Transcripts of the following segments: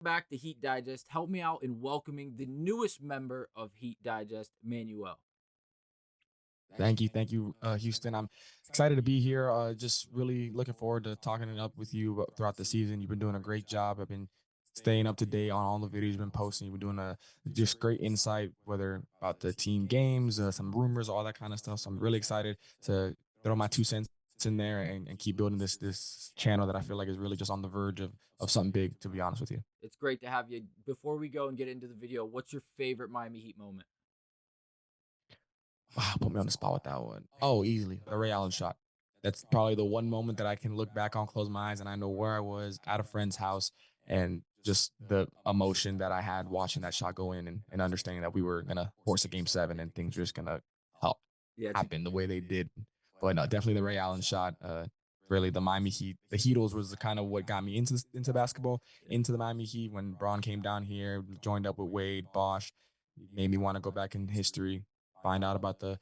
Back to Heat Digest. Help me out in welcoming the newest member of Heat Digest, Manuel. Thank you, Houston. I'm excited to be here. Just really looking forward to talking it up with you throughout the season. You've been doing a great job. I've been staying up to date on all the videos you've been posting. You've been doing a just great insight, whether about the team games, some rumors, all that kind of stuff. So I'm really excited to throw my 2 cents in there and keep building this channel that I feel like is really just on the verge of something big. To be honest with you. It's great to have you. Before we go and get into the video, what's your favorite Miami Heat moment? Wow, put me on the spot with that one. Oh, easily the Ray Allen shot. That's probably the one moment that I can look back on, close my eyes, and I know where I was at a friend's house, and just the emotion that I had watching that shot go in, and understanding that we were gonna force a game 7 and things were just gonna help Yeah, it's happen the way they did. But no, definitely the Ray Allen shot. Really, the Miami Heat, the Heatles was the kind of what got me into basketball, into the Miami Heat when Braun came down here, joined up with Wade, Bosch, made me want to go back in history, find out about the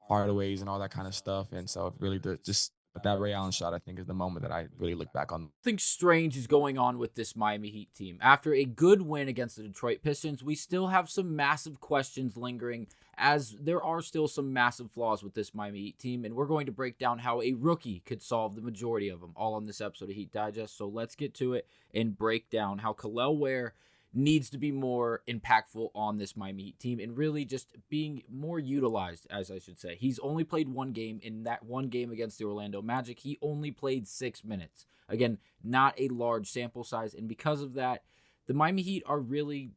Hardaways and all that kind of stuff. And so really the just but that Ray Allen shot I think is the moment that I really look back on. something strange is going on with this Miami Heat team. After a good win against the Detroit Pistons, we still have some massive questions lingering, as there are still some massive flaws with this Miami Heat team, and we're going to break down how a rookie could solve the majority of them, all on this episode of Heat Digest. So let's get to it and break down how Kel'el Ware needs to be more impactful on this Miami Heat team and really just being more utilized, as I should say. He's only played one game. In that one game against the Orlando Magic, he only played 6 minutes. Again, not a large sample size, and because of that, the Miami Heat are really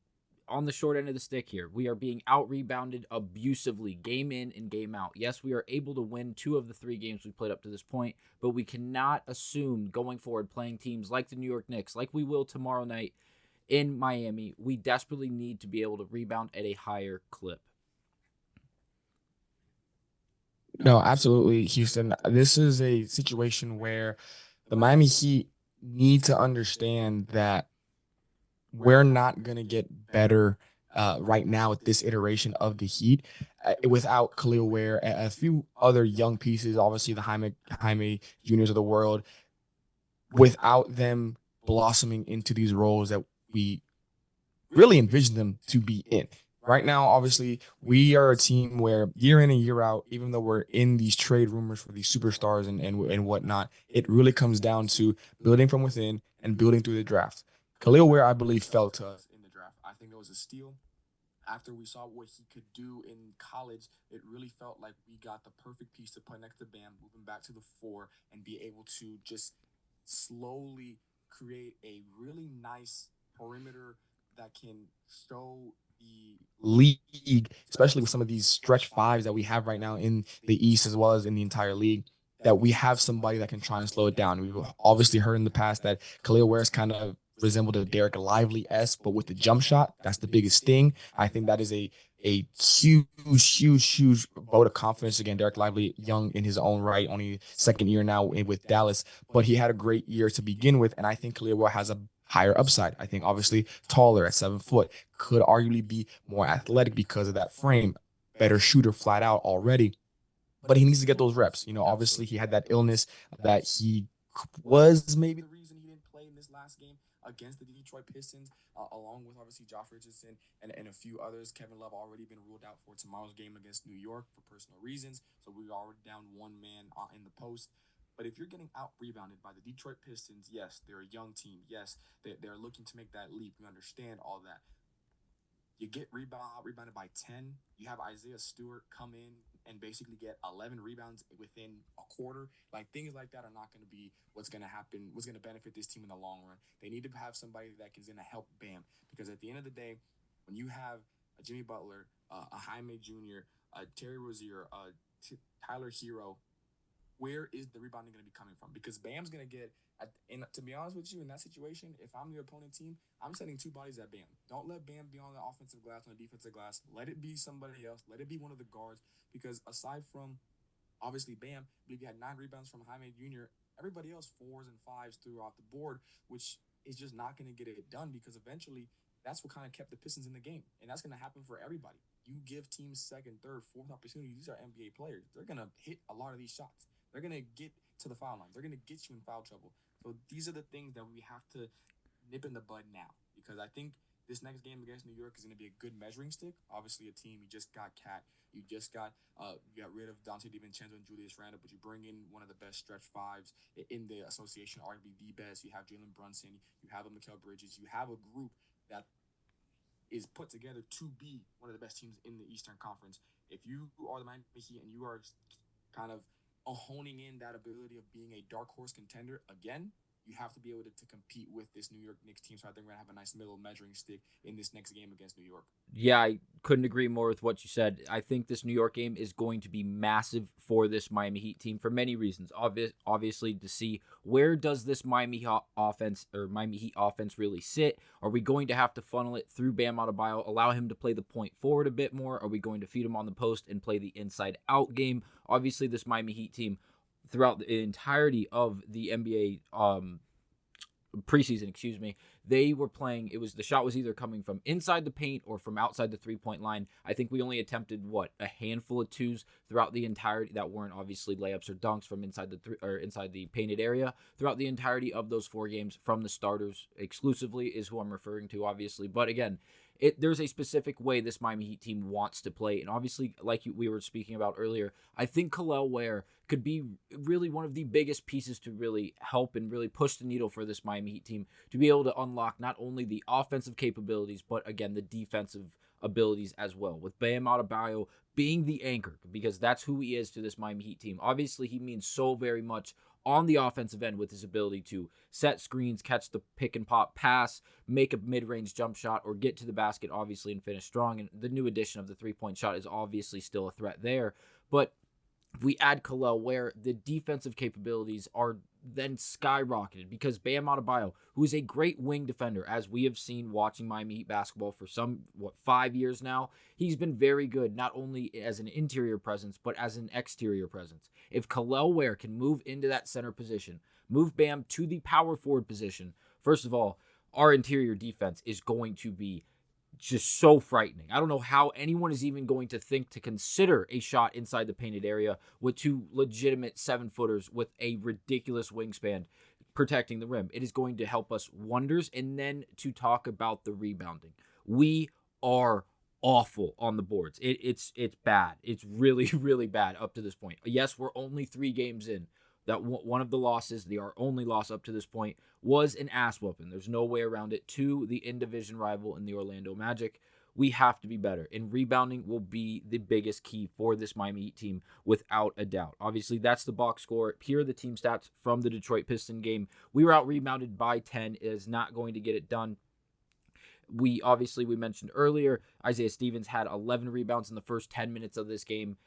on the short end of the stick here. We are being out rebounded abusively, game in and game out. Yes, we are able to win 2 of the 3 games we played up to this point, but we cannot assume going forward playing teams like the New York Knicks, like we will tomorrow night in Miami, we desperately need to be able to rebound at a higher clip. No, absolutely, Houston. This is a situation where the Miami Heat need to understand that we're not going to get better right now at this iteration of the Heat without Kel'el Ware and a few other young pieces, obviously the Jaime Juniors of the world, without them blossoming into these roles that we really envision them to be in. Right now, obviously, we are a team where year in and year out, even though we're in these trade rumors for these superstars and whatnot, it really comes down to building from within and building through the draft. Khalil Ware, I believe, fell to us in the draft. I think it was a steal. After we saw what he could do in college, it really felt like we got the perfect piece to put next to Bam, move him back to the 4, and be able to just slowly create a really nice perimeter that can show the league, especially with some of these stretch fives that we have right now in the East as well as in the entire league, that we have somebody that can try and slow it down. We've obviously heard in the past that Khalil Ware is kind of resembled a Derek Lively-esque, but with the jump shot, that's the biggest thing. I think that is a huge vote of confidence. Again, Derek Lively, young in his own right, only second year now with Dallas, but he had a great year to begin with, and I think Khalil Ware has a higher upside. I think obviously taller at 7 foot, could arguably be more athletic because of that frame, better shooter flat out already. But he needs to get those reps. You know, obviously he had that illness that he was maybe the reason he didn't play in this last game against the Detroit Pistons, along with obviously Josh Richardson and a few others. Kevin Love already been ruled out for tomorrow's game against New York for personal reasons. So we're already down one man in the post. But if you're getting out rebounded by the Detroit Pistons, yes, they're a young team. Yes, they're looking to make that leap. We understand all that. You get rebounded by 10. You have Isaiah Stewart come in and basically get 11 rebounds within a quarter. Like things like that are not going to be what's going to happen, what's going to benefit this team in the long run. They need to have somebody that is going to help Bam, because at the end of the day, when you have a Jimmy Butler, a Jaime Jr., a Terry Rozier, a Tyler Hero, where is the rebounding going to be coming from? Because Bam's going to get, and to be honest with you, in that situation, if I'm the opponent team, I'm sending 2 bodies at Bam. Don't let Bam be on the offensive glass, on the defensive glass. Let it be somebody else. Let it be one of the guards. Because aside from, obviously, Bam, I believe he had 9 rebounds from Jaime Jr., everybody else 4s and 5s throughout the board, which is just not going to get it done, because eventually that's what kind of kept the Pistons in the game. And that's going to happen for everybody. You give teams second, third, fourth opportunities. These are NBA players. They're going to hit a lot of these shots. They're going to get to the foul line. They're going to get you in foul trouble. So these are the things that we have to nip in the bud now. because I think this next game against New York is going to be a good measuring stick. Obviously, a team, you just got Cat, you got rid of Dante DiVincenzo and Julius Randle, but you bring in one of the best stretch fives in the association, arguably the best. You have Jalen Brunson, you have a Mikal Bridges, you have a group that is put together to be one of the best teams in the Eastern Conference. If you are the Miami Heat and you are kind of honing in that ability of being a dark horse contender again, you have to be able to compete with this New York Knicks team. So I think we're going to have a nice middle measuring stick in this next game against New York. Yeah, I couldn't agree more with what you said. I think this New York game is going to be massive for this Miami Heat team for many reasons. Obviously, to see where does this Miami Heat offense really sit? Are we going to have to funnel it through Bam Adebayo, allow him to play the point forward a bit more? Are we going to feed him on the post and play the inside out game? Obviously, this Miami Heat team throughout the entirety of the NBA preseason, they were playing, the shot was either coming from inside the paint or from outside the 3-point line. I think we only attempted a handful of twos throughout the entirety that weren't obviously layups or dunks from inside the painted area throughout the entirety of those 4 games from the starters exclusively is who I'm referring to, obviously. But again, there's a specific way this Miami Heat team wants to play. And obviously, like we were speaking about earlier, I think Kel'el Ware could be really one of the biggest pieces to really help and really push the needle for this Miami Heat team to be able to unlock not only the offensive capabilities, but again, the defensive abilities as well. With Bam Adebayo being the anchor, because that's who he is to this Miami Heat team. Obviously, he means so very much on the offensive end with his ability to set screens, catch the pick and pop pass, make a mid-range jump shot, or get to the basket, obviously, and finish strong. And the new addition of the 3-point shot is obviously still a threat there. But if we add Kel'el Ware, the defensive capabilities are then skyrocketed because Bam Adebayo, who is a great wing defender, as we have seen watching Miami Heat basketball for 5 years now, he's been very good, not only as an interior presence, but as an exterior presence. If Kel'el Ware can move into that center position, move Bam to the power forward position, first of all, our interior defense is going to be just so frightening. I don't know how anyone is even going to think to consider a shot inside the painted area with 2 legitimate 7-footers with a ridiculous wingspan protecting the rim. It is going to help us wonders. And then to talk about the rebounding. We are awful on the boards. It's bad. It's really, really bad up to this point. Yes, we're only 3 games in. That one of the losses, our only loss up to this point, was an ass whooping. There's no way around it to the in-division rival in the Orlando Magic. We have to be better, and rebounding will be the biggest key for this Miami Heat team without a doubt. Obviously, that's the box score. Here are the team stats from the Detroit Piston game. We were out-rebounded by 10. It is not going to get it done. We mentioned earlier, Isaiah Stevens had 11 rebounds in the first 10 minutes of this game.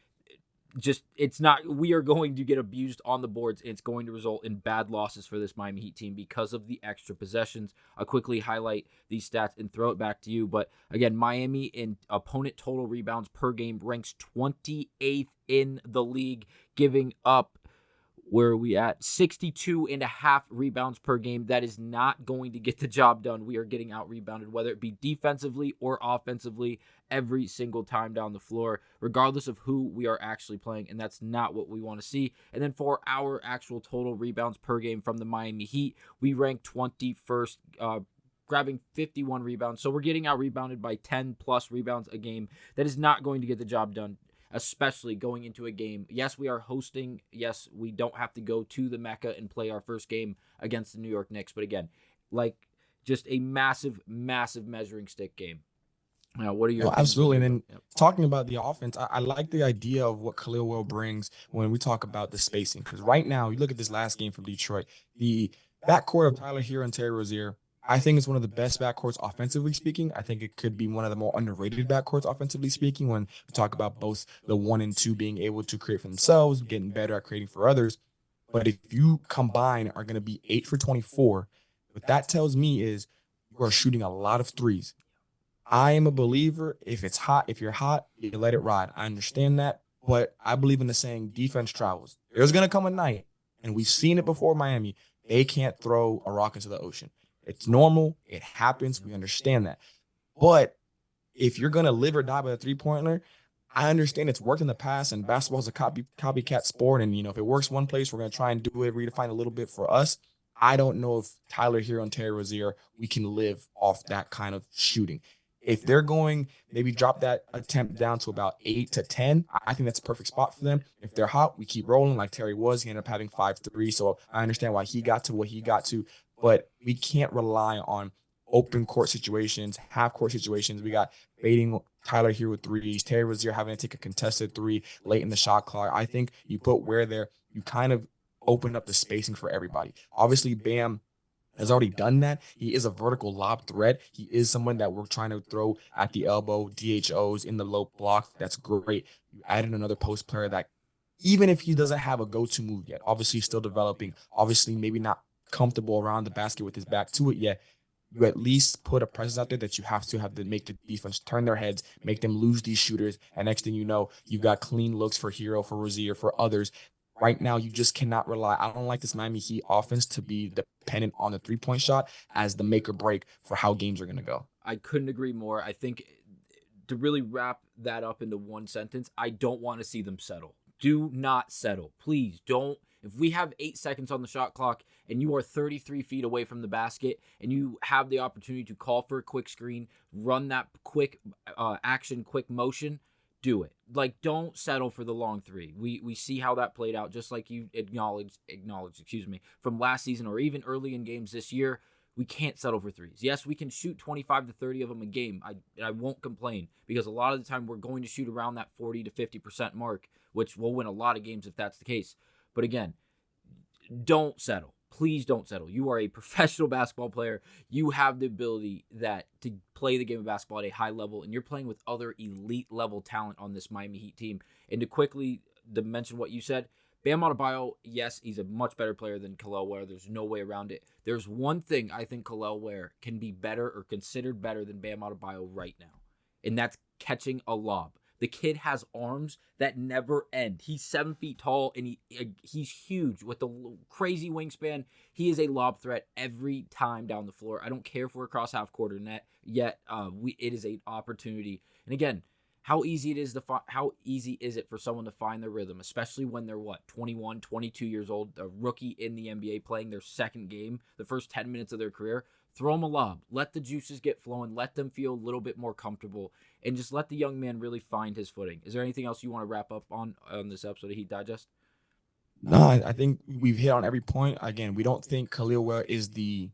We are going to get abused on the boards. It's going to result in bad losses for this Miami Heat team because of the extra possessions. I'll quickly highlight these stats and throw it back to you. But again, Miami in opponent total rebounds per game ranks 28th in the league, giving up, where are we at? 62.5 rebounds per game. That is not going to get the job done. We are getting out-rebounded, whether it be defensively or offensively, every single time down the floor, regardless of who we are actually playing, and that's not what we want to see. And then for our actual total rebounds per game from the Miami Heat, we rank 21st, grabbing 51 rebounds. So we're getting out-rebounded by 10-plus rebounds a game. That is not going to get the job done, especially going into a game. Yes, we are hosting. Yes, we don't have to go to the Mecca and play our first game against the New York Knicks. But again, just a massive, massive measuring stick game. Now, what are your opinions? Absolutely. And then talking about the offense, I like the idea of what Kel'el Ware brings when we talk about the spacing. Because right now, you look at this last game from Detroit, the backcourt of Tyler Hero and Terry Rozier, I think it's one of the best backcourts offensively speaking. I think it could be one of the more underrated backcourts offensively speaking when we talk about both the 1 and 2 being able to create for themselves, getting better at creating for others. But if you combine are going to be 8 for 24, what that tells me is you are shooting a lot of threes. I am a believer, if you're hot, you let it ride. I understand that, but I believe in the saying defense travels. There's going to come a night, and we've seen it before Miami, they can't throw a rock into the ocean. It's normal. It happens. We understand that. But if you're going to live or die by a three-pointer, I understand it's worked in the past, and basketball is a copycat sport. And, if it works one place, we're going to try and do it, redefine a little bit for us. I don't know if Tyler Hero and Terry Rozier, we can live off that kind of shooting. If they're going, maybe drop that attempt down to about 8 to 10, I think that's a perfect spot for them. If they're hot, we keep rolling like Terry was. He ended up having 5 threes. So I understand why he got to what he got to, but we can't rely on open court situations, half court situations. We got baiting Tyler here with threes, Terry Rozier having to take a contested three late in the shot clock. I think you put Ware there, you kind of open up the spacing for everybody. Obviously, Bam has already done that. He is a vertical lob threat. He is someone that we're trying to throw at the elbow, DHOs in the low block. That's great. You added another post player that, even if he doesn't have a go-to move yet, obviously still developing, obviously maybe not comfortable around the basket with his back to it yet, you at least put a presence out there that you have to make the defense turn their heads, make them lose these shooters. And next thing you know, you've got clean looks for Hero, for Rozier, for others. Right now, you just cannot rely. I don't like this Miami Heat offense to be dependent on the three-point shot as the make or break for how games are going to go. I couldn't agree more. I think to really wrap that up into one sentence, I don't want to see them settle. Do not settle. Please don't. If we have 8 seconds on the shot clock and you are 33 feet away from the basket and you have the opportunity to call for a quick screen, run that quick action, quick motion, do it. Like, don't settle for the long three. We see how that played out, just like you acknowledged, from last season or even early in games this year. We can't settle for threes. Yes, we can shoot 25 to 30 of them a game. I won't complain because a lot of the time we're going to shoot around that 40 to 50% mark, which will win a lot of games if that's the case. But again, don't settle. Please don't settle. You are a professional basketball player. You have the ability to play the game of basketball at a high level, and you're playing with other elite level talent on this Miami Heat team. And to mention what you said, Bam Adebayo, yes, he's a much better player than Kel'el Ware. There's no way around it. There's one thing I think Kel'el Ware can be better or considered better than Bam Adebayo right now, and that's catching a lob. The kid has arms that never end. He's 7 feet tall, and he's huge with the crazy wingspan. He is a lob threat every time down the floor. I don't care if we're across half court or net yet. It is an opportunity. And again, how easy is it for someone to find their rhythm, especially when they're 21, 22 years old, a rookie in the NBA playing their second game, the first 10 minutes of their career. Throw them a lob. Let the juices get flowing. Let them feel a little bit more comfortable. And just let the young man really find his footing. Is there anything else you want to wrap up on this episode of Heat Digest? No, I think we've hit on every point. Again, we don't think Kel'el Ware is the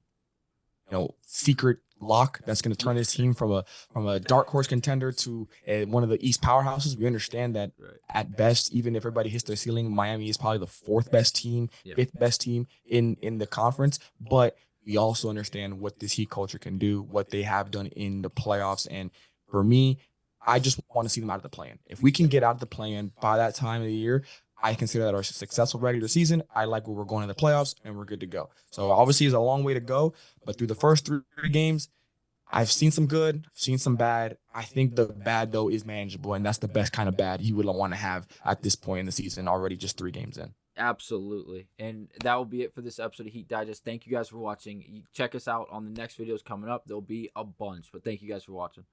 secret lock that's going to turn his team from a dark horse contender to one of the East powerhouses. We understand that at best, even if everybody hits their ceiling, Miami is probably the fourth best team, fifth best team in the conference. But we also understand what this Heat culture can do, what they have done in the playoffs. And for me, I just want to see them out of the play-in. If we can get out of the play-in by that time of the year, I consider that our successful regular season. I like where we're going in the playoffs, and we're good to go. So obviously, it's a long way to go, but through the first 3 games, I've seen some good, I've seen some bad. I think the bad, though, is manageable, and that's the best kind of bad you would want to have at this point in the season, already just 3 games in. Absolutely. And that will be it for this episode of Heat Digest. Thank you guys for watching. Check us out on the next videos coming up. There'll be a bunch, but thank you guys for watching.